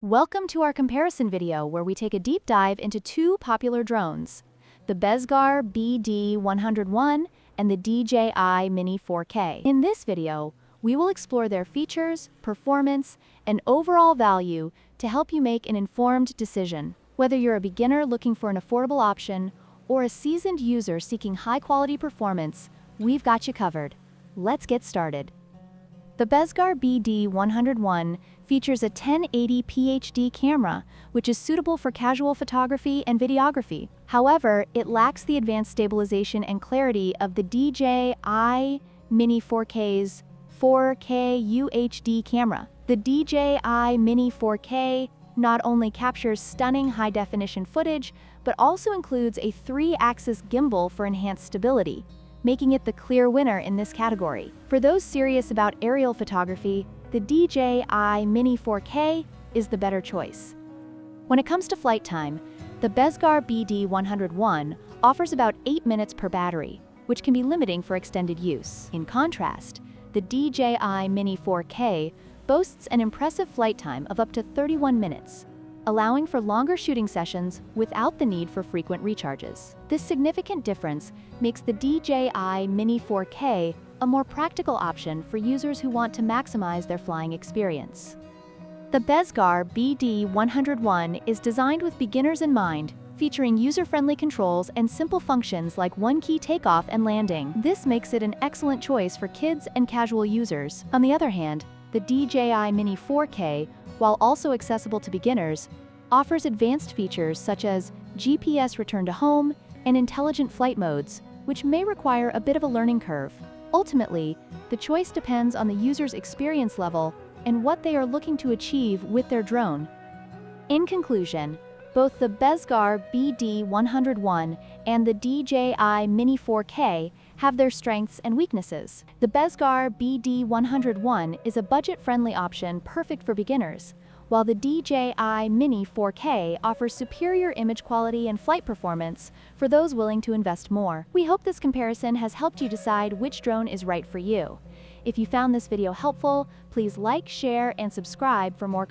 Welcome to our comparison video where we take a deep dive into two popular drones, the BEZGAR BD101 and the DJI Mini 4K. In this video, we will explore their features, performance, and overall value to help you make an informed decision. Whether you're a beginner looking for an affordable option or a seasoned user seeking high-quality performance, we've got you covered. Let's get started. The BEZGAR BD101 features a 1080p HD camera, which is suitable for casual photography and videography. However, it lacks the advanced stabilization and clarity of the DJI Mini 4K's 4K UHD camera. The DJI Mini 4K not only captures stunning high-definition footage, but also includes a 3-axis gimbal for enhanced stability, making it the clear winner in this category. For those serious about aerial photography, the DJI Mini 4K is the better choice. When it comes to flight time, the BEZGAR BD101 offers about 8 minutes per battery, which can be limiting for extended use. In contrast, the DJI Mini 4K boasts an impressive flight time of up to 31 minutes, allowing for longer shooting sessions without the need for frequent recharges. This significant difference makes the DJI Mini 4K a more practical option for users who want to maximize their flying experience. The BEZGAR BD101 is designed with beginners in mind, featuring user-friendly controls and simple functions like one-key takeoff and landing. This makes it an excellent choice for kids and casual users. On the other hand, the DJI Mini 4K, while also accessible to beginners, offers advanced features such as GPS return to home and intelligent flight modes, which may require a bit of a learning curve. Ultimately, the choice depends on the user's experience level and what they are looking to achieve with their drone. In conclusion, both the BEZGAR BD101 and the DJI Mini 4K have their strengths and weaknesses. The BEZGAR BD101 is a budget-friendly option perfect for beginners, while the DJI Mini 4K offers superior image quality and flight performance for those willing to invest more. We hope this comparison has helped you decide which drone is right for you. If you found this video helpful, please like, share, and subscribe for more